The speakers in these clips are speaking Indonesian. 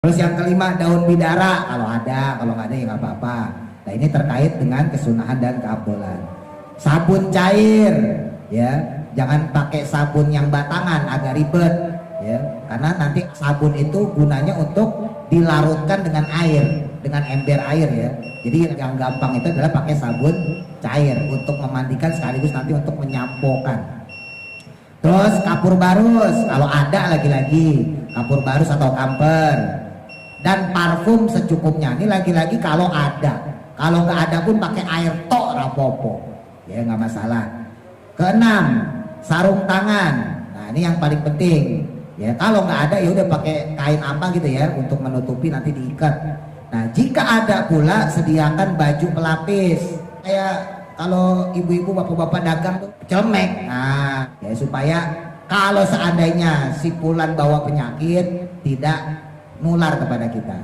Terus yang kelima daun bidara, kalau ada, kalau nggak ada ya nggak apa-apa. Nah ini terkait dengan kesunahan dan keabdolan. Sabun cair, ya, jangan pakai sabun yang batangan, agak ribet, ya, karena nanti sabun itu gunanya untuk dilarutkan dengan air, dengan ember air, ya. Jadi yang gampang itu adalah pakai sabun cair untuk memandikan sekaligus nanti untuk menyampokan. Terus kapur barus, kalau ada lagi-lagi kapur barus atau kamper. Dan parfum secukupnya. Ini lagi-lagi kalau ada. Kalau nggak ada pun pakai air tok rapopo, ya nggak masalah. Keenam, sarung tangan. Nah ini yang paling penting. Ya kalau nggak ada ya udah pakai kain apa gitu ya untuk menutupi, nanti diikat. Nah jika ada pula sediakan baju pelapis. Kayak kalau ibu-ibu bapak-bapak dagang tuh celemek. Nah ya supaya kalau seandainya si pulan bawa penyakit tidak nular kepada kita,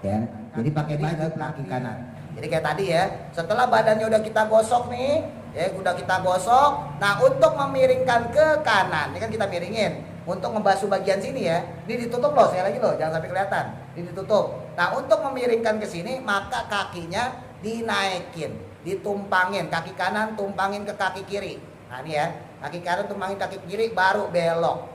ya. Jadi pakai baju kaki kanan. Jadi kayak tadi ya, setelah badannya udah kita gosok nih, ya udah kita gosok. Nah untuk memiringkan ke kanan, ini kan kita miringin untuk membasuh bagian sini ya. Ini ditutup loh, saya lagi loh, jangan sampai kelihatan. Ini ditutup. Nah untuk memiringkan ke sini, maka kakinya dinaikin, ditumpangin, kaki kanan tumpangin ke kaki kiri. Nah ini ya, kaki kanan tumpangin kaki kiri, baru belok.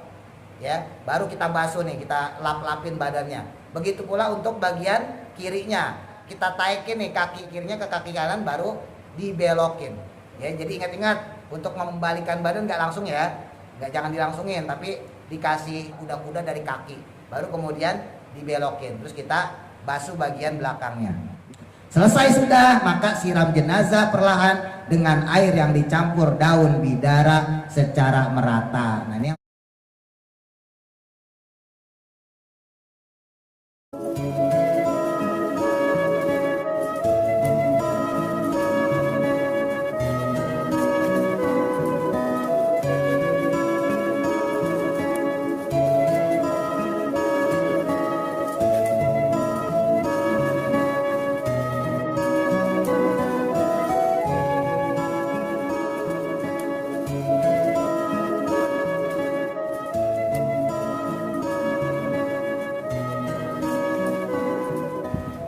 Ya, baru kita basuh nih, kita lap-lapin badannya. Begitu pula untuk bagian kirinya, kita taikin nih kaki kirinya ke kaki kanan, baru dibelokin. Ya, jadi ingat-ingat untuk membalikan badan nggak langsung ya, jangan dilangsungin, tapi dikasih kuda-kuda dari kaki, baru kemudian dibelokin. Terus kita basuh bagian belakangnya. Selesai sudah, maka siram jenazah perlahan dengan air yang dicampur daun bidara secara merata. Nah ini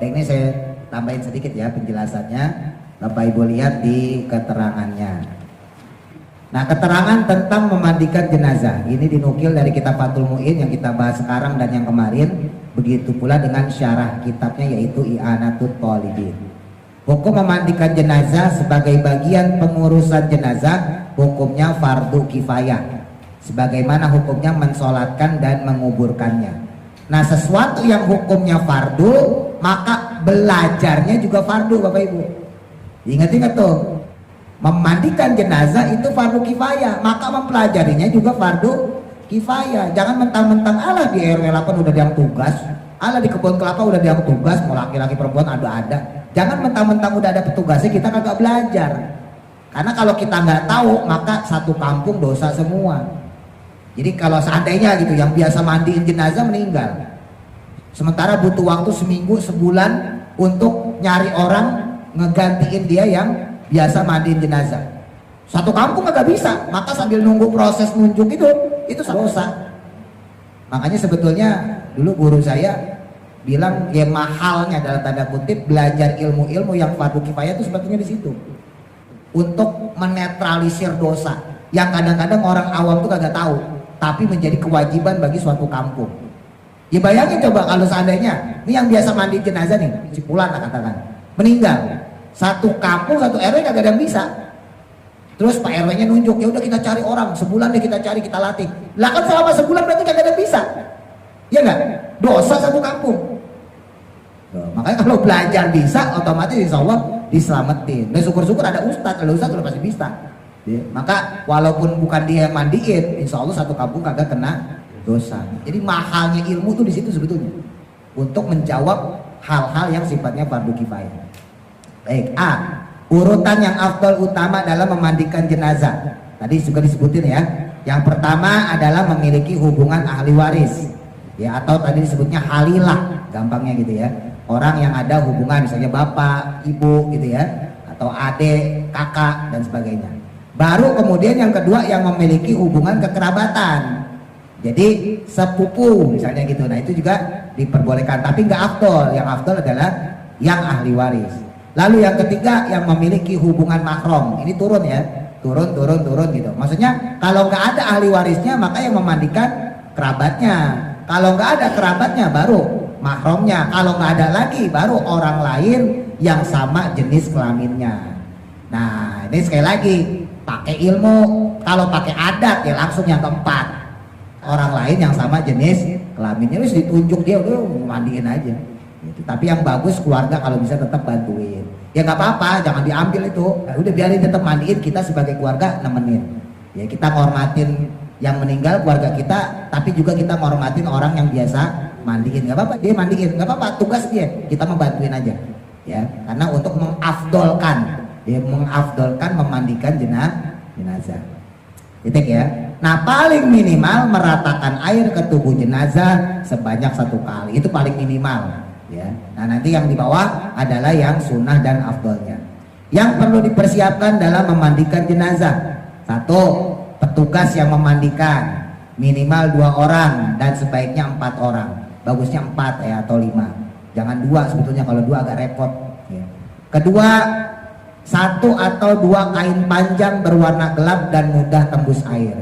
ini saya tambahin sedikit ya penjelasannya. Bapak Ibu lihat di keterangannya. Nah keterangan tentang memandikan jenazah ini dinukil dari kitab Fathul Mu'in yang kita bahas sekarang dan yang kemarin. Begitu pula dengan syarah kitabnya yaitu I'anatut Thalibin. Hukum memandikan jenazah sebagai bagian pengurusan jenazah hukumnya fardu kifayah, sebagaimana hukumnya mensolatkan dan menguburkannya. Nah sesuatu yang hukumnya fardu, maka belajarnya juga fardu Bapak Ibu. Ingat-ingat tuh, memandikan jenazah itu fardu kifayah, maka mempelajarinya juga fardu kifayah. Jangan mentang-mentang Allah di RW 8 udah yang tugas, Allah di kebun kelapa udah yang tugas, mau laki-laki perempuan ada. Jangan mentang-mentang udah ada petugasnya kita kagak belajar. Karena kalau kita nggak tahu, maka satu kampung dosa semua. Jadi kalau seandainya gitu yang biasa mandiin jenazah meninggal, sementara butuh waktu seminggu sebulan untuk nyari orang ngegantiin dia yang biasa mandiin jenazah, satu kampung agak bisa, maka sambil nunggu proses nunjuk itu dosa. Makanya sebetulnya dulu guru saya bilang ya mahalnya dalam tanda kutip belajar ilmu-ilmu yang fardu kifayah itu sebetulnya di situ untuk menetralisir dosa yang kadang-kadang orang awam tuh kagak tahu, tapi menjadi kewajiban bagi suatu kampung. Ya bayangin coba kalau seandainya ini yang biasa mandi jenazah nih, si Pulan lah katakan, meninggal, satu kampung satu RW kagak ada yang bisa. Terus Pak RW-nya nunjuk, ya udah kita cari orang, sebulan deh kita cari, kita latih. Lah kan selama sebulan berarti kagak ada yang bisa. Ya enggak? Dosa satu kampung. Loh, makanya kalau belajar bisa, otomatis insya Allah diselamatin. Nah syukur-syukur ada ustadz, kalau ustadz udah pasti bisa. Ya, maka walaupun bukan dia yang mandiin, insya Allah satu kampung kagak kena dosa. Jadi mahalnya ilmu tuh di situ sebetulnya untuk menjawab hal-hal yang sifatnya fardu kifayah. Baik, A, urutan yang afdal utama dalam memandikan jenazah. Tadi juga disebutin ya. Yang pertama adalah memiliki hubungan ahli waris. Ya, atau tadi disebutnya halilah, gampangnya gitu ya. Orang yang ada hubungan misalnya bapak, ibu gitu ya, atau adik, kakak dan sebagainya. Baru kemudian yang kedua yang memiliki hubungan kekerabatan. Jadi sepupu misalnya gitu. Nah itu juga diperbolehkan, tapi nggak afdol. Yang afdol adalah yang ahli waris. Lalu yang ketiga yang memiliki hubungan mahram. Ini turun ya, turun gitu. Maksudnya kalau nggak ada ahli warisnya maka yang memandikan kerabatnya. Kalau nggak ada kerabatnya baru mahramnya. Kalau nggak ada lagi baru orang lain yang sama jenis kelaminnya. Nah ini sekali lagi pakai ilmu. Kalau pakai adat ya langsung yang keempat, orang lain yang sama jenis kelaminnya harus ditunjuk, dia udah mandiin aja gitu. Tapi yang bagus keluarga kalau bisa tetap bantuin ya nggak apa-apa, jangan diambil itu, nah, udah biarin tetap mandiin, kita sebagai keluarga nemenin ya, kita ngormatin yang meninggal keluarga kita, tapi juga kita ngormatin orang yang biasa mandiin, nggak apa-apa dia mandiin, nggak apa-apa, tugas dia, kita membantuin aja ya, karena untuk mengafdolkan ya, mengafdolkan memandikan jenazah. Titik ya. Nah paling minimal meratakan air ke tubuh jenazah sebanyak 1 kali, itu paling minimal ya. Nah nanti yang di bawah adalah yang sunnah dan afdolnya. Yang perlu dipersiapkan dalam memandikan jenazah: 1. Petugas yang memandikan minimal 2 orang dan sebaiknya 4 orang. Bagusnya 4 ya atau 5. Jangan 2 sebetulnya, kalau 2 agak repot ya. Kedua, 1 atau 2 kain panjang berwarna gelap dan mudah tembus air.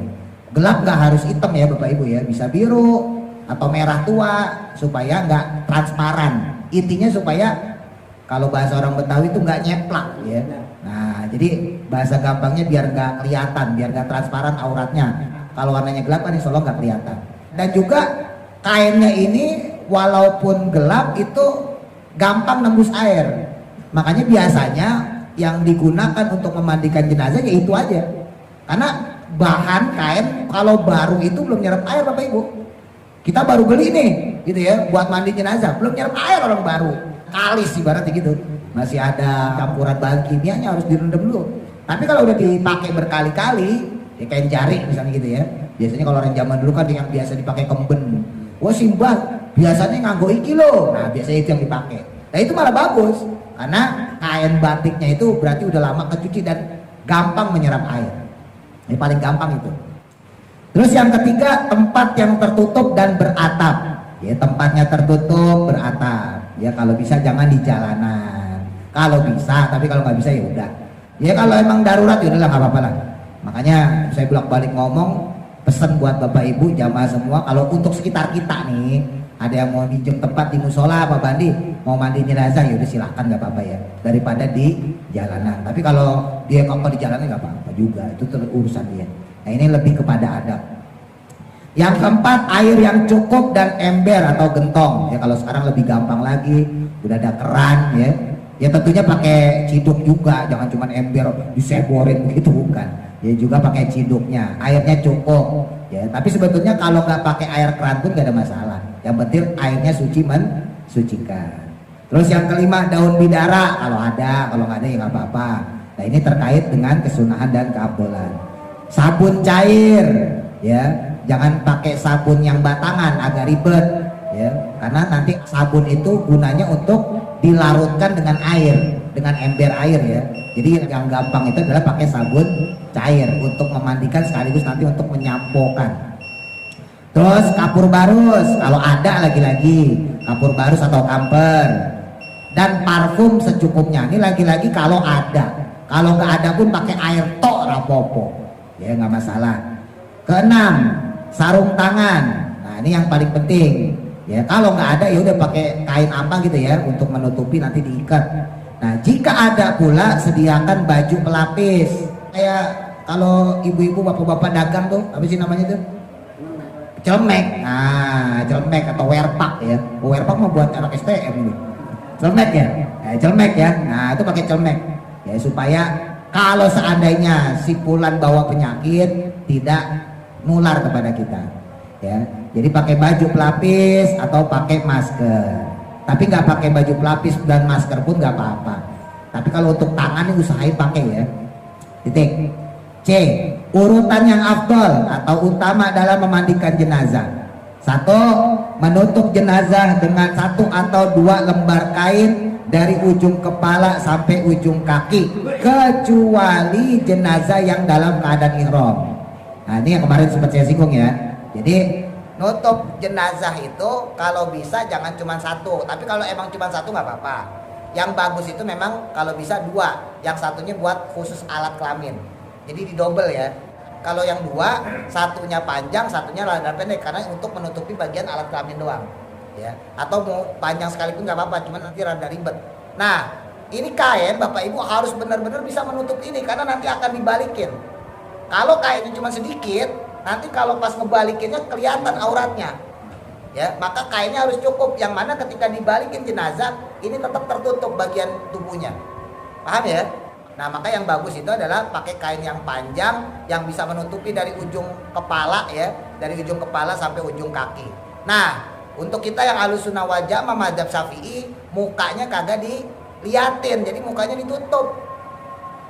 Gelap gak harus hitam ya Bapak Ibu ya, bisa biru atau merah tua supaya nggak transparan. Intinya supaya kalau bahasa orang Betawi itu nggak nyeplak ya. Nah jadi bahasa gampangnya biar nggak kelihatan, biar nggak transparan auratnya. Kalau warnanya gelap kan insya Allah nggak kelihatan. Dan juga kainnya ini walaupun gelap itu gampang nembus air. Makanya biasanya yang digunakan untuk memandikan jenazah ya itu aja. Karena bahan kain kalau baru itu belum nyerap air Bapak Ibu. Kita baru beli nih gitu ya buat mandi jenazah, belum nyerap air orang baru. Kalis ibaratnya gitu. Masih ada campuran bahan kimianya, harus direndam dulu. Tapi kalau udah dipakai berkali-kali, ya kain jari misalnya gitu ya. Biasanya kalau orang zaman dulu kan yang biasa dipakai kemben. Wah simbah, biasanya nganggo iki loh. Nah biasanya itu yang dipakai. Nah itu malah bagus. Karena kain batiknya itu berarti udah lama kecuci dan gampang menyerap air. Ini paling gampang itu. Terus yang ketiga, tempat yang tertutup dan beratap. Ya tempatnya tertutup beratap. Ya kalau bisa jangan di jalanan. Kalau bisa, tapi kalau nggak bisa ya udah. Ya kalau emang darurat ya udahlah nggak apa-apa lah. Makanya saya bolak-balik ngomong, pesan buat Bapak Ibu jamaah semua, kalau untuk sekitar kita nih, ada yang mau pinjam tempat di musola Pak Bandi, mau mandi jenazah ya udah silahkan nggak apa-apa ya, daripada di jalanan. Tapi kalau dia kok di jalanan nggak apa-apa juga, itu urusan dia. Nah ini lebih kepada adab. Yang keempat, air yang cukup dan ember atau gentong. Ya kalau sekarang lebih gampang lagi, udah ada keran ya. Ya tentunya pakai ciduk juga, jangan cuma ember diseborin begitu, bukan. Ya juga pakai ciduknya, airnya cukup. Ya tapi sebetulnya kalau nggak pakai air keran pun nggak ada masalah. Yang penting airnya suci mensucikan. Terus yang kelima, daun bidara kalau ada, kalau nggak ada ya nggak apa-apa. Nah ini terkait dengan kesunahan dan keabdolan. Sabun cair, ya jangan pakai sabun yang batangan, agak ribet, ya karena nanti sabun itu gunanya untuk dilarutkan dengan air, dengan ember air ya. Jadi yang gampang itu adalah pakai sabun cair untuk memandikan sekaligus nanti untuk menyampokan. Terus kapur barus kalau ada, lagi-lagi kapur barus atau kamper, dan parfum secukupnya. Ini lagi-lagi kalau ada. Kalau nggak ada pun pakai air tok rapopo, ya nggak masalah. Keenam, sarung tangan. Nah ini yang paling penting. Ya kalau nggak ada ya udah pakai kain apa gitu ya untuk menutupi, nanti diikat. Nah jika ada pula sediakan baju pelapis. Kayak kalau ibu-ibu bapak-bapak dagang tuh, apa sih namanya tuh? Celemek. Nah celemek atau werpak ya. Werpak mau buat anak STM ini. Celemek ya. Celemek ya. Nah itu pakai celemek. Ya supaya kalau seandainya si fulan bawa penyakit tidak nular kepada kita ya. Jadi pakai baju pelapis atau pakai masker, tapi nggak pakai baju pelapis dan masker pun nggak apa-apa. Tapi kalau untuk tangan ini usahain pakai ya. Titik. C, urutan yang afdol atau utama dalam memandikan jenazah. 1, menutup jenazah dengan 1 atau 2 lembar kain dari ujung kepala sampai ujung kaki, kecuali jenazah yang dalam keadaan ihram. Nah ini yang kemarin sempat saya singgung ya. Jadi nutup jenazah itu kalau bisa jangan cuma satu, tapi kalau emang cuma satu nggak apa-apa. Yang bagus itu memang kalau bisa dua, yang satunya buat khusus alat kelamin, jadi didobel ya. Kalau yang dua, satunya panjang, satunya rada pendek, karena untuk menutupi bagian alat kelamin doang ya. Atau mau panjang sekalipun nggak apa-apa, cuman nanti rada ribet. Nah, ini kain Bapak Ibu harus benar-benar bisa menutup ini, karena nanti akan dibalikin. Kalau kainnya cuma sedikit, nanti kalau pas ngebalikinnya kelihatan auratnya ya. Maka kainnya harus cukup, yang mana ketika dibalikin jenazah ini tetap tertutup bagian tubuhnya, paham ya. Nah, maka yang bagus itu adalah pakai kain yang panjang yang bisa menutupi dari ujung kepala ya, dari ujung kepala sampai ujung kaki. Nah, untuk kita yang Ahlussunnah wal Jamaah mazhab Syafi'i, mukanya kagak diliatin, jadi mukanya ditutup.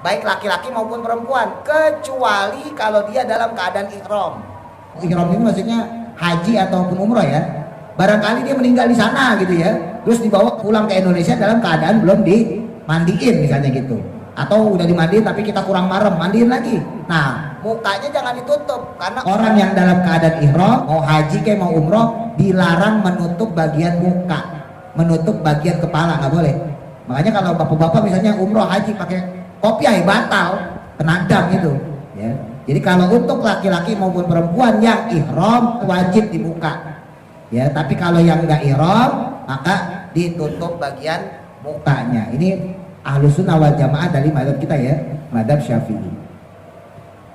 Baik laki-laki maupun perempuan, kecuali kalau dia dalam keadaan ihram. Ihram ini maksudnya haji ataupun umroh ya. Barangkali dia meninggal di sana gitu ya, terus dibawa pulang ke Indonesia dalam keadaan belum dimandiin misalnya gitu. Atau udah dimandiin tapi kita kurang marem, mandiin lagi. Nah, mukanya jangan ditutup, karena orang yang dalam keadaan ihram, mau haji kayak mau umroh, dilarang menutup bagian muka, menutup bagian kepala, nggak boleh. Makanya kalau bapak-bapak misalnya umroh haji pakai kopiah batal, kena dam itu ya. Jadi kalau untuk laki-laki maupun perempuan yang ihram wajib dibuka ya, tapi kalau yang nggak ihram maka ditutup bagian mukanya. Ini Ahlussunnah wal Jamaah dari mazhab kita ya, mazhab Syafi'i.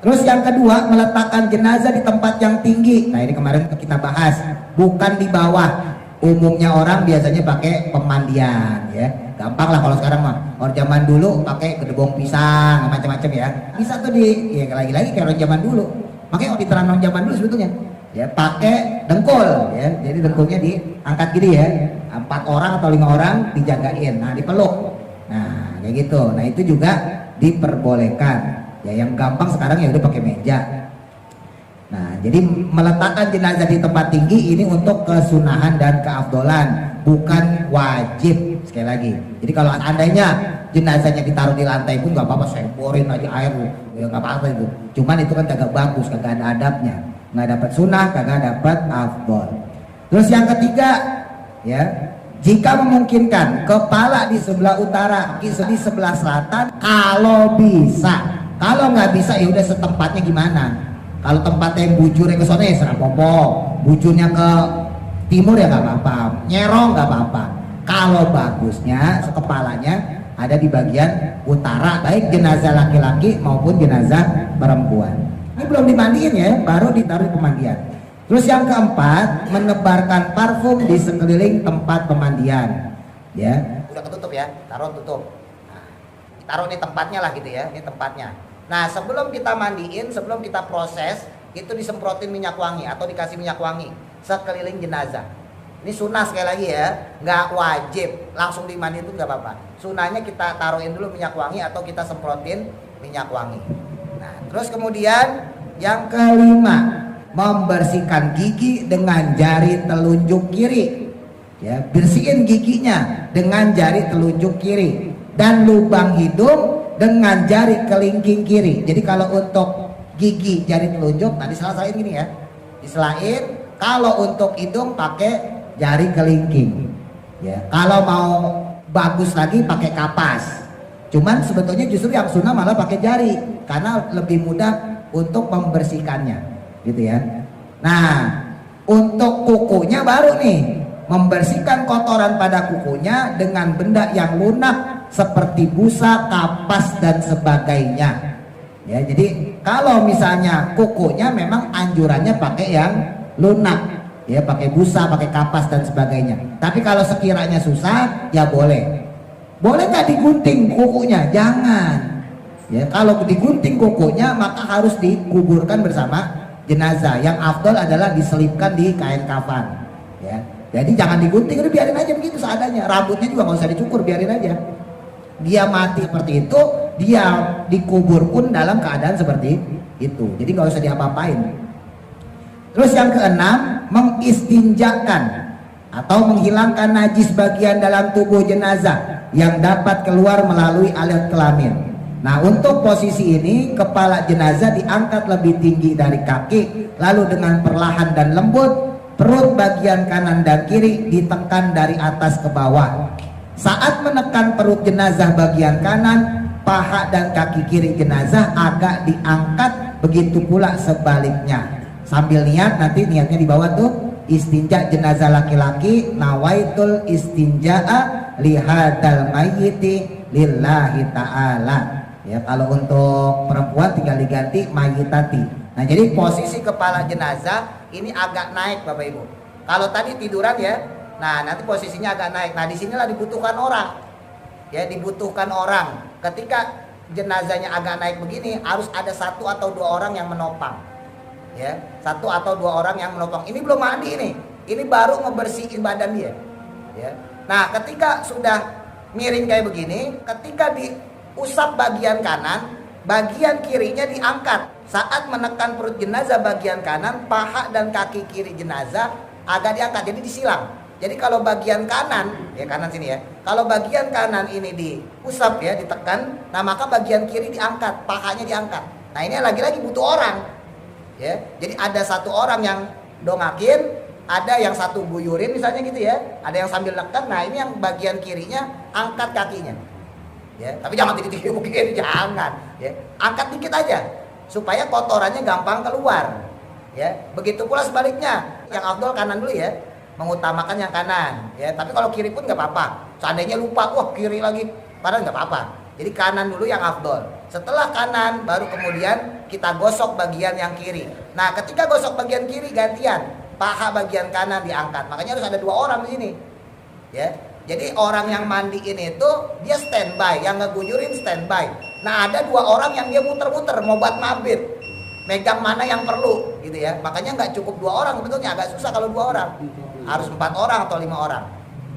Terus yang kedua, meletakkan jenazah di tempat yang tinggi. Nah, ini kemarin kita bahas, bukan di bawah. Umumnya orang biasanya pakai pemandian ya. Gampang lah kalau sekarang mah. Orang zaman dulu pakai gedebong pisang macam-macam ya. Bisa tuh ya lagi-lagi kayak orang zaman dulu. Makanya kalau diterang orang zaman dulu sebetulnya ya pakai dengkul ya. Jadi dengkulnya diangkat gini ya. 4 orang atau 5 orang dijagain. Nah, dipeluk. Nah, kayak gitu. Nah, itu juga diperbolehkan. Ya, yang gampang sekarang ya udah pakai meja. Nah, jadi meletakkan jenazah di tempat tinggi ini untuk kesunahan dan keafdolan, bukan wajib. Sekali lagi. Jadi kalau andainya jenazahnya ditaruh di lantai pun nggak apa-apa, semporin aja air, ya nggak apa-apa itu. Cuman itu kan kagak bagus, kagak ada adabnya, nggak dapat sunah, kagak dapat afdol. Terus yang ketiga, ya. Jika memungkinkan, kepala di sebelah utara, di sebelah selatan, kalau bisa. Kalau nggak bisa ya udah setempatnya gimana. Kalau tempatnya yang bujurnya ke sana ya serapopo, bujurnya ke timur ya nggak apa-apa, nyerong nggak apa-apa. Kalau bagusnya kepalanya ada di bagian utara, baik jenazah laki-laki maupun jenazah perempuan. Ini belum dimandiin ya, baru ditaruh pemandian. Terus yang keempat, menebarkan parfum di sekeliling tempat pemandian. Ya, udah ketutup ya, taruh tutup. Nah, taruh di tempatnya lah gitu ya, ini tempatnya. Nah, sebelum kita mandiin, sebelum kita proses, itu disemprotin minyak wangi atau dikasih minyak wangi sekeliling jenazah. Ini sunnah sekali lagi ya, nggak wajib langsung dimandiin itu nggak apa-apa. Sunnahnya kita taruhin dulu minyak wangi atau kita semprotin minyak wangi. Nah, terus kemudian yang kelima, membersihkan gigi dengan jari telunjuk kiri. Ya, bersihin giginya dengan jari telunjuk kiri dan lubang hidung dengan jari kelingking kiri. Jadi kalau untuk gigi jari telunjuk tadi selain gini ya, diselain. Kalau untuk hidung pakai jari kelingking. Ya, kalau mau bagus lagi pakai kapas. Cuman sebetulnya justru yang sunnah malah pakai jari karena lebih mudah untuk membersihkannya. Gitu ya. Nah, untuk kukunya baru nih, membersihkan kotoran pada kukunya dengan benda yang lunak seperti busa, kapas dan sebagainya. Ya, jadi kalau misalnya kukunya memang anjurannya pakai yang lunak, ya pakai busa, pakai kapas dan sebagainya. Tapi kalau sekiranya susah, ya boleh. Boleh nggak digunting kukunya? Jangan. Ya, kalau digunting kukunya maka harus dikuburkan bersama jenazah. Yang afdol adalah diselipkan di kain kafan. Ya, jadi jangan digunting, udah biarin aja begitu seadanya. Rambutnya juga nggak usah dicukur, biarin aja. Dia mati seperti itu, dia dikubur pun dalam keadaan seperti itu. Jadi nggak usah diapa-apain. Terus yang keenam, mengistinjakan atau menghilangkan najis bagian dalam tubuh jenazah yang dapat keluar melalui alat kelamin. Nah, untuk posisi ini kepala jenazah diangkat lebih tinggi dari kaki, lalu dengan perlahan dan lembut perut bagian kanan dan kiri ditekan dari atas ke bawah. Saat menekan perut jenazah bagian kanan, paha dan kaki kiri jenazah agak diangkat, begitu pula sebaliknya. Sambil niat, nanti niatnya di bawah tuh, istinja jenazah laki-laki, nawaitul istinja'a lihadal mayyiti lillahi ta'ala. Ya, kalau untuk perempuan tinggal diganti mayyitati. Nah, jadi posisi kepala jenazah ini agak naik Bapak Ibu. Kalau tadi tiduran ya, nah nanti posisinya agak naik. Nah, disinilah dibutuhkan orang. Ya, dibutuhkan orang. Ketika jenazahnya agak naik begini, harus ada 1 atau 2 orang yang menopang. Ya, 1 atau 2 orang yang menopang. Ini belum mandi nih. Ini baru ngebersihin badan dia. Ya. Nah, ketika sudah miring kayak begini, ketika diusap bagian kanan, bagian kirinya diangkat. Saat menekan perut jenazah bagian kanan, paha dan kaki kiri jenazah agak diangkat, jadi disilang. Jadi kalau bagian kanan, ya kanan sini ya, kalau bagian kanan ini diusap ya, ditekan, nah maka bagian kiri diangkat, pahanya diangkat. Nah ini lagi-lagi butuh orang. Ya, jadi ada 1 orang yang dongakin, ada yang 1 guyurin misalnya gitu ya, ada yang sambil nekan. Nah ini yang bagian kirinya angkat kakinya. Ya, tapi jangan dikit-dikit mungkin, jangan. Ya, angkat dikit aja supaya kotorannya gampang keluar. Ya, begitu pula sebaliknya. Yang afdol kanan dulu ya, mengutamakan yang kanan. Ya, tapi kalau kiri pun nggak apa-apa. Seandainya lupa, wah kiri lagi, padahal nggak apa-apa. Jadi kanan dulu yang afdol. Setelah kanan, baru kemudian kita gosok bagian yang kiri. Nah, ketika gosok bagian kiri gantian, paha bagian kanan diangkat. Makanya harus ada 2 orang di sini. Ya. Jadi orang yang mandiin itu dia standby, yang ngeguyurin standby. Nah ada 2 orang yang dia muter-muter mau buat mabit, megang mana yang perlu, gitu ya. Makanya nggak cukup 2 orang sebetulnya, agak susah kalau 2 orang, harus 4 orang atau 5 orang.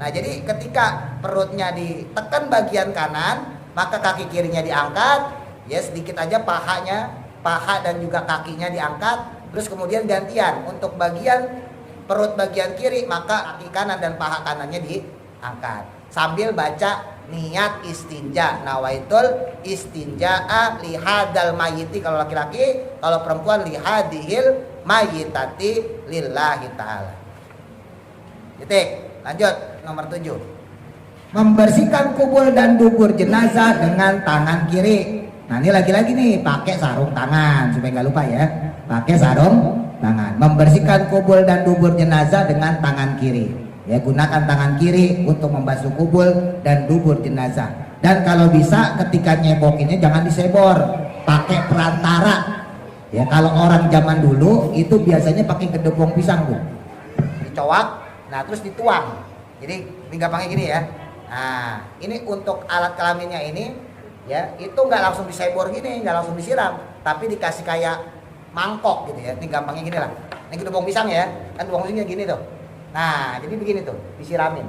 Nah jadi ketika perutnya ditekan bagian kanan, maka kaki kirinya diangkat, ya sedikit aja pahanya, paha dan juga kakinya diangkat. Terus kemudian gantian untuk bagian perut bagian kiri, maka kaki kanan dan paha kanannya diangkat sambil baca niat istinja, nawaitul istinja'a lihadal mayyiti kalau laki-laki, kalau perempuan lihadihil mayyitati lillahi ta'ala. Titik. Lanjut nomor 7. Membersihkan kubul dan dubur jenazah dengan tangan kiri. Nah ini lagi-lagi nih pakai sarung tangan supaya nggak lupa ya, pakai sarung tangan. Membersihkan kubul dan dubur jenazah dengan tangan kiri. Ya, gunakan tangan kiri untuk membasuh kubul dan dubur jenazah. Dan kalau bisa ketika nyebokinnya jangan disebor, pakai perantara. Ya, kalau orang zaman dulu itu biasanya pakai gedebong pisang tuh, dicowak, nah terus dituang. Jadi ini gampangnya gini ya. Nah, ini untuk alat kelaminnya ini, ya itu nggak langsung disebor gini, nggak langsung disiram, tapi dikasih kayak mangkok gitu ya. Ini gampangnya gini lah. Ini gedebong pisang ya, kan gedebong pisangnya gini tuh. Nah, jadi begini tuh, disiramin.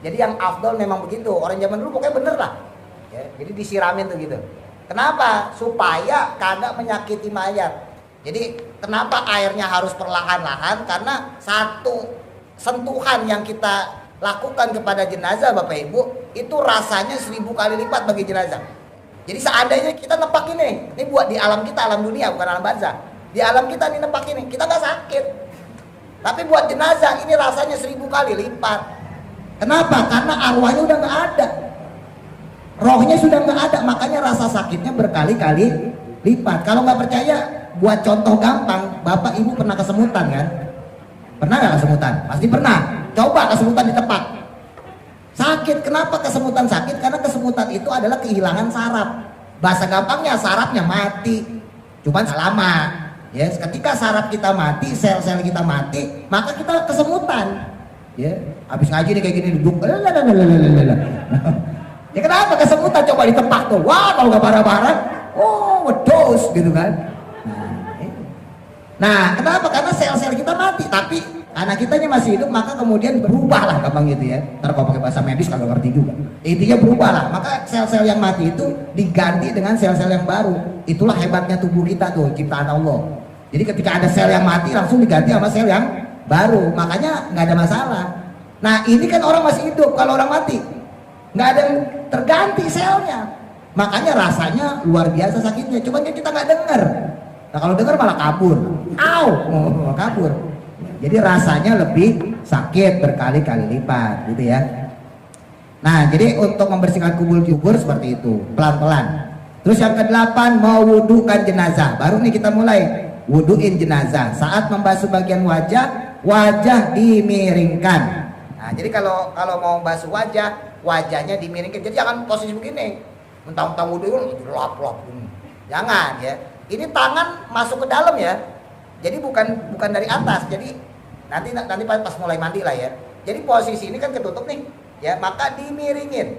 Jadi yang afdol memang begitu. Orang zaman dulu pokoknya bener lah. Ya, jadi disiramin tuh gitu. Kenapa? Supaya kagak menyakiti mayat. Jadi kenapa airnya harus perlahan-lahan? Karena satu sentuhan yang kita lakukan kepada jenazah Bapak Ibu, itu rasanya 1000 kali lipat bagi jenazah. Jadi seandainya kita nepak ini buat di alam kita, alam dunia bukan alam barzah. Di alam kita nih nepak ini, kita nggak sakit. Tapi buat jenazah ini rasanya 1000 kali lipat. Kenapa? Karena arwahnya udah nggak ada, rohnya sudah nggak ada, makanya rasa sakitnya berkali-kali lipat. Kalau nggak percaya, buat contoh gampang, Bapak Ibu pernah kesemutan kan? Pernah nggak kesemutan? Pasti pernah. Coba kesemutan di tempat. Sakit. Kenapa kesemutan sakit? Karena kesemutan itu adalah kehilangan saraf. Bahasa gampangnya sarafnya mati. Cuman lama. Ya, ketika saraf kita mati, sel-sel kita mati, maka kita kesemutan. Ya, habis ngaji nih kayak gini duduk. Ya kenapa kesemutan? Coba ditepak tuh. Wah, kalau nggak parah-parah, oh, wedos gitu kan. Nah, kenapa? Karena sel-sel kita mati, tapi karena kitanya masih hidup, maka kemudian berubah lah gampang gitu ya. Ntar kalau pakai bahasa medis kagak ngerti juga. Intinya berubah lah. Maka sel-sel yang mati itu diganti dengan sel-sel yang baru. Itulah hebatnya tubuh kita tuh, ciptaan Allah. Jadi ketika ada sel yang mati langsung diganti sama sel yang baru, makanya nggak ada masalah. Nah ini kan orang masih hidup, kalau orang mati nggak ada yang terganti selnya, makanya rasanya luar biasa sakitnya. Cuman kan kita nggak dengar. Nah kalau dengar malah kabur, kabur. Jadi rasanya lebih sakit berkali-kali lipat gitu ya. Nah, jadi untuk membersihkan kubur seperti itu, pelan-pelan. Terus yang ke-8, mewudukan jenazah. Baru nih kita mulai wuduin jenazah. Saat membasuh bagian wajah, wajah dimiringkan. Nah, jadi kalau mau basuh wajahnya dimiringkan. Jadi jangan posisi begini. Mentang-mentang wudu lap-lap. Jangan ya. Ini tangan masuk ke dalam ya. Jadi bukan dari atas. Jadi nanti pas mulai mandi lah ya. Jadi posisi ini kan ketutup nih, ya, maka dimiringin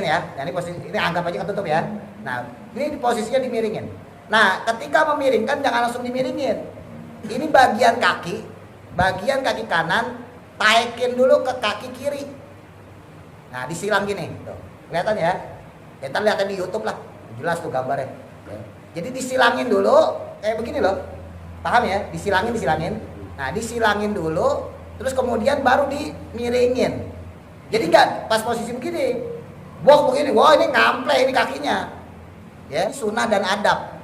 ya. Nah, ini posisi ini anggap aja ketutup ya. Nah, ini posisinya dimiringin. Nah, ketika memiringkan jangan langsung dimiringin. Ini bagian kaki kanan, taikin dulu ke kaki kiri. Nah, disilang gini, tuh. Kelihatan ya? Kita lihat di YouTube lah, jelas tuh gambarnya. Jadi disilangin dulu, kayak begini loh. Paham ya? Disilangin. Nah, disilangin dulu, terus kemudian baru dimiringin. Jadi enggak pas posisi begini. Begini, wah ini ngample ini kakinya. Ya, sunnah dan adab.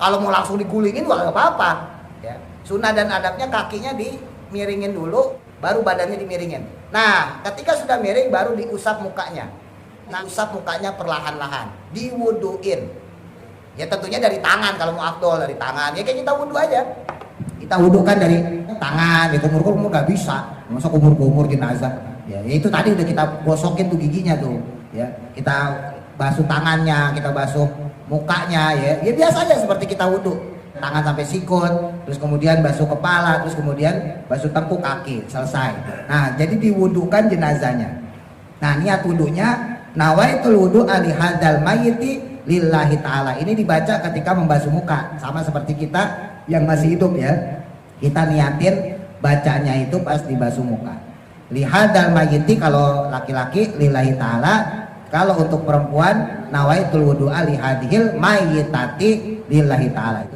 Kalau mau langsung digulingin enggak apa-apa. Ya, sunnah dan adabnya kakinya dimiringin dulu, baru badannya dimiringin. Nah, ketika sudah miring baru diusap mukanya. Nah, usap mukanya perlahan-lahan, diwuduin. Ya tentunya dari tangan kalau mau afdol dari tangan. Ya kayak kita wudu aja. Kita wudukan dari tangan, itu kumur nggak bisa. Masa kumur jenazah. Ya itu tadi udah kita gosokin tuh giginya tuh. Ya kita basuh tangannya, kita basuh mukanya. Ya biasa aja seperti kita wudu. Tangan sampai sikut, terus kemudian basuh kepala, terus kemudian basuh tengkuk kaki, selesai. Nah jadi diwudukan jenazahnya. Nah niat wudunya, nawaitul wudu ali hadzal mayyiti lillahi ta'ala. Ini dibaca ketika membasuh muka, sama seperti kita yang masih hidup ya. Kita niatin bacanya itu pas dibasuh muka. Lihadal mayyiti kalau laki-laki lillahi ta'ala. Kalau untuk perempuan nawaitul wudu'a lihadihil mayyitati lillahi ta'ala.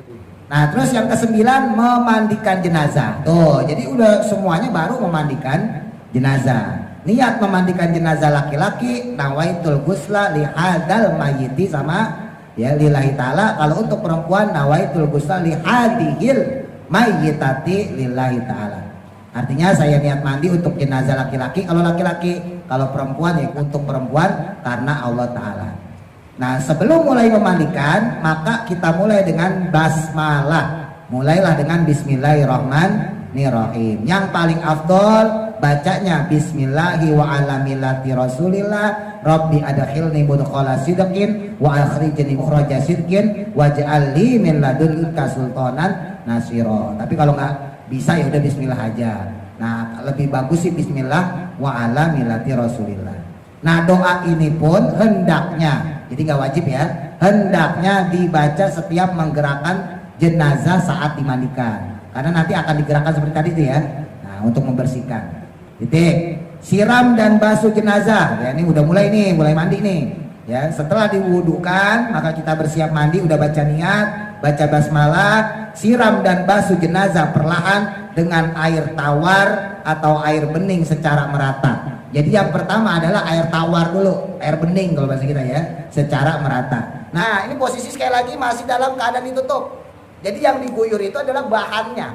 Nah terus yang ke-9, memandikan jenazah. Tuh jadi udah semuanya baru memandikan jenazah. Niat memandikan jenazah laki-laki nawaitul gusla lihadal mayyiti sama ya lillahi ta'ala. Kalau untuk perempuan nawaitul gusla lihadihil mayyitati lillahi ta'ala. Artinya saya niat mandi untuk jenazah laki-laki kalau laki-laki, kalau perempuan ya untuk perempuan karena Allah Ta'ala. Nah sebelum mulai memandikan maka kita mulai dengan basmalah. Mulailah dengan bismillahirrahmanirrahim. Yang paling afdol bacanya bismillahi wa ala millati rasulillah rabbi adkhilni mudkhala sidqin wa akhrijni mukhraja sidqin waj'al li min ladunka sultanan nasira. Tapi kalau nggak bisa ya udah bismillah aja. Nah lebih bagus sih bismillah wa ala millati rasulillah. Nah doa ini pun hendaknya, jadi nggak wajib ya, hendaknya dibaca setiap menggerakkan jenazah saat dimandikan, karena nanti akan digerakkan seperti tadi itu ya. Nah untuk membersihkan. Titik. Siram dan basuh jenazah. Ya ini udah mulai nih, mulai mandi nih. Ya, setelah diwudukan maka kita bersiap mandi, udah baca niat, baca basmalah, siram dan basuh jenazah perlahan dengan air tawar atau air bening secara merata. Jadi yang pertama adalah air tawar dulu, air bening kalau bahasa kita ya, secara merata. Nah, ini posisi sekali lagi masih dalam keadaan ditutup. Jadi yang diguyur itu adalah bahannya.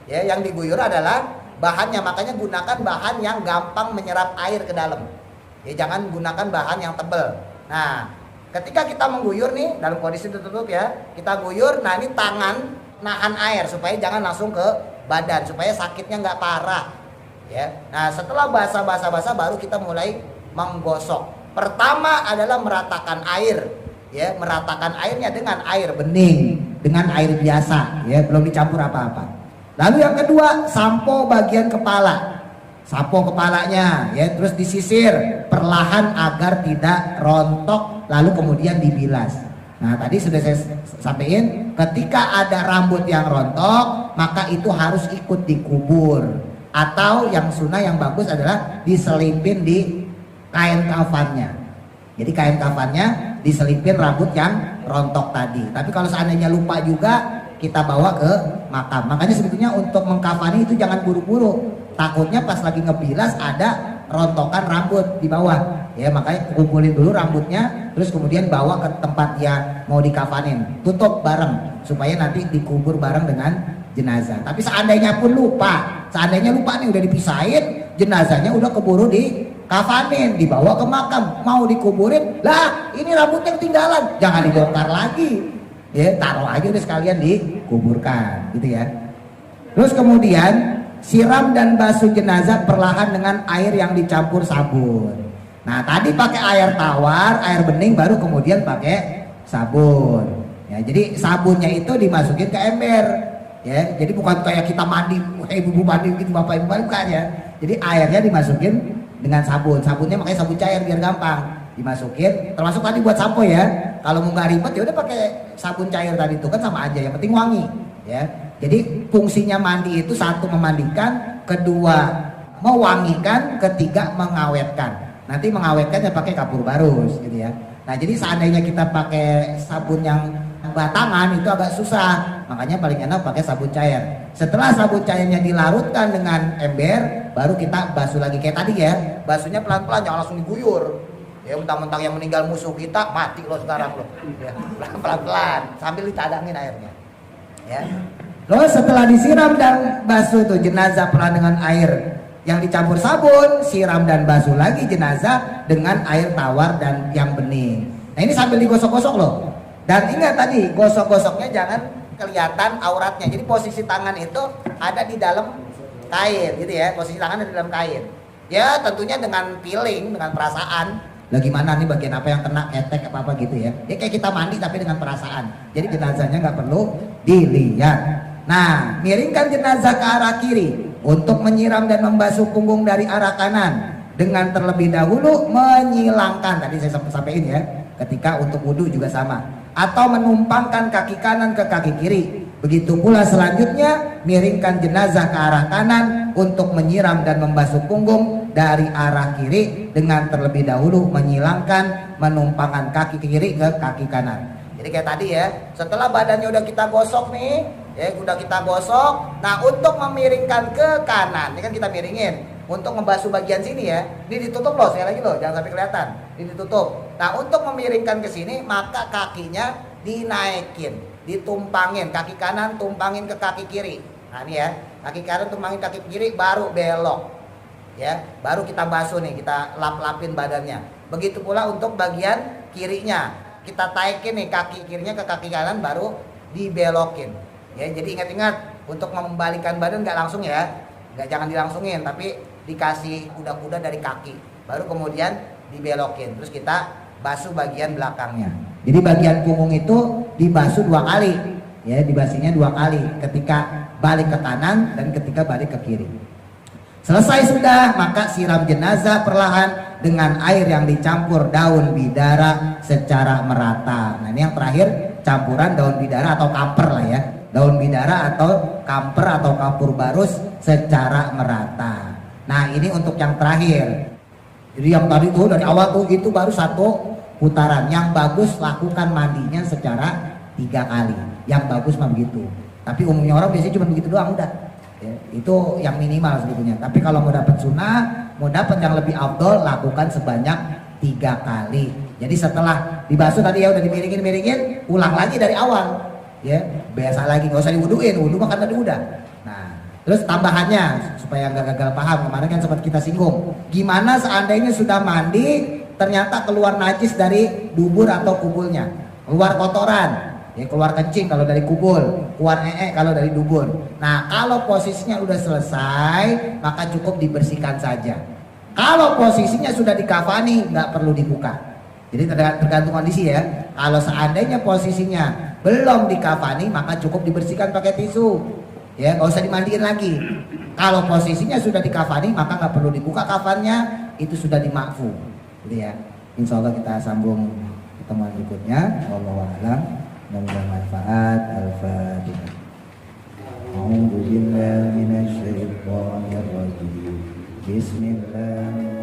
Ya, yang diguyur adalah bahannya, makanya gunakan bahan yang gampang menyerap air ke dalam. Ya jangan gunakan bahan yang tebal. Nah, ketika kita mengguyur nih dalam kondisi tertutup ya, kita guyur. Nah ini tangan nahan air supaya jangan langsung ke badan, supaya sakitnya nggak parah. Ya. Nah setelah basah baru kita mulai menggosok. Pertama adalah meratakan air. Ya, meratakan airnya dengan air bening, dengan air biasa. Ya, belum dicampur apa-apa. Lalu yang kedua, sampo bagian kepala. Sampo kepalanya ya, terus disisir perlahan agar tidak rontok, lalu kemudian dibilas. Nah, tadi sudah saya sampaikan, ketika ada rambut yang rontok, maka itu harus ikut dikubur. Atau yang sunnah yang bagus adalah diselipin di kain kafannya. Jadi kain kafannya diselipin rambut yang rontok tadi. Tapi kalau seandainya lupa juga, kita bawa ke makam. Makanya sebetulnya untuk mengkafani itu jangan buru-buru. Takutnya pas lagi ngebilas ada rontokan rambut di bawah. Ya makanya kumpulin dulu rambutnya, terus kemudian bawa ke tempat dia mau dikafanin. Tutup bareng supaya nanti dikubur bareng dengan jenazah. Tapi seandainya pun lupa, seandainya lupa nih udah dipisahin, jenazahnya udah keburu di kafanin, dibawa ke makam, mau dikuburin, lah ini rambutnya ketinggalan, jangan dibongkar lagi, ya taruh aja udah sekalian dikuburkan, gitu ya. Terus kemudian siram dan basuh jenazah perlahan dengan air yang dicampur sabun. Nah tadi pakai air tawar, air bening, baru kemudian pakai sabun. Ya, jadi sabunnya itu dimasukin ke ember, ya. Jadi bukan kayak kita mandi, ibu mandi gitu, bapak ibu mandi, bukan ya. Jadi airnya dimasukin dengan sabun, sabunnya makanya sabun cair biar gampang dimasukin, termasuk tadi buat sampo ya. Kalau mau nggak ribet ya udah pakai sabun cair tadi itu kan sama aja, yang penting wangi ya. Jadi fungsinya mandi itu satu memandikan, kedua mewangikan, ketiga mengawetkan. Nanti mengawetkan ya pakai kapur barus gitu ya. Nah jadi seandainya kita pakai sabun yang batangan itu agak susah, makanya paling enak pakai sabun cair. Setelah sabun cairnya dilarutkan dengan ember, baru kita basuh lagi kayak tadi ya. Basuhnya pelan-pelan, jangan langsung diguyur. Ya mentang-mentang yang meninggal musuh kita mati lo sekarang lo. Ya, pelan-pelan sambil ditadangin airnya. Ya. Lalu setelah disiram dan basuh tuh jenazah pelan dengan air yang dicampur sabun, siram dan basuh lagi jenazah dengan air tawar dan yang bening. Nah ini sambil digosok-gosok loh. Dan ingat tadi gosok-gosoknya jangan kelihatan auratnya. Jadi posisi tangan itu ada di dalam kain gitu ya. Posisi tangan ada di dalam kain. Ya tentunya dengan feeling, dengan perasaan. Lah gimana nih bagian apa yang kena ketek apa gitu ya. Ya kayak kita mandi tapi dengan perasaan. Jadi jenazahnya nggak perlu dilihat. Nah miringkan jenazah ke arah kiri untuk menyiram dan membasuh punggung dari arah kanan. Dengan terlebih dahulu menyilangkan, tadi saya sampaikan ya, ketika untuk wudhu juga sama, atau menumpangkan kaki kanan ke kaki kiri. Begitu pula selanjutnya miringkan jenazah ke arah kanan untuk menyiram dan membasuh punggung dari arah kiri dengan terlebih dahulu menyilangkan, menumpangkan kaki kiri ke kaki kanan. Jadi kayak tadi ya, setelah badannya udah kita gosok nih, ya udah kita gosok. Nah untuk memiringkan ke kanan, ini kan kita miringin. Untuk membasuh bagian sini ya, ini ditutup loh, saya lagi loh, jangan sampai kelihatan, ini ditutup. Nah untuk memiringkan ke sini, maka kakinya dinaikin, ditumpangin, kaki kanan tumpangin ke kaki kiri. Nah ini ya, kaki kanan tumpangin kaki kiri, baru belok, ya, baru kita basuh nih, kita lap-lapin badannya. Begitu pula untuk bagian kirinya, kita taikin nih kaki kirinya ke kaki kanan, baru dibelokin. Ya, jadi ingat-ingat untuk membalikan badan nggak langsung ya, nggak jangan dilangsungin, tapi dikasih kuda-kuda dari kaki, baru kemudian dibelokin, terus kita basuh bagian belakangnya. Jadi bagian punggung itu dibasuh 2 kali, ya dibasuhnya 2 kali, ketika balik ke kanan dan ketika balik ke kiri. Selesai sudah, maka siram jenazah perlahan dengan air yang dicampur daun bidara secara merata. Nah ini yang terakhir, campuran daun bidara atau kamper lah ya, daun bidara atau kamper atau kapur barus secara merata. Nah ini untuk yang terakhir. Jadi yang tadi tuh dari awal tuh itu baru 1 putaran. Yang bagus lakukan mandinya secara 3 kali. Yang bagus mah begitu. Tapi umumnya orang biasanya cuma begitu doang udah. Ya, itu yang minimal sebetulnya. Tapi kalau mau dapat sunnah, mau dapat yang lebih afdol, lakukan sebanyak 3 kali. Jadi setelah dibasuh tadi ya udah dimiringin, ulang lagi dari awal. Ya biasa lagi, nggak usah diwuduin, wudhu makan tadi udah. Nah terus tambahannya supaya nggak gagal paham, kemarin kan sempat kita singgung, gimana seandainya sudah mandi ternyata keluar najis dari dubur atau kubulnya, keluar kotoran, ya keluar kencing kalau dari kubul, keluar kalau dari dubur. Nah kalau posisinya udah selesai maka cukup dibersihkan saja. Kalau posisinya sudah dikafani nggak perlu dibuka. Jadi tergantung kondisi ya. Kalau seandainya posisinya belum dikafani maka cukup dibersihkan pakai tisu. Ya nggak usah dimandiin lagi. Kalau posisinya sudah dikafani maka nggak perlu dibuka kafannya, itu sudah dimakfu. Jadi ya, insya Allah kita sambung pertemuan berikutnya. Wallahu a'lam. Mudah-mudahan manfaat. Al-Fatihah. A'udzu billahi minasy syaithanir rajim. Bismillah.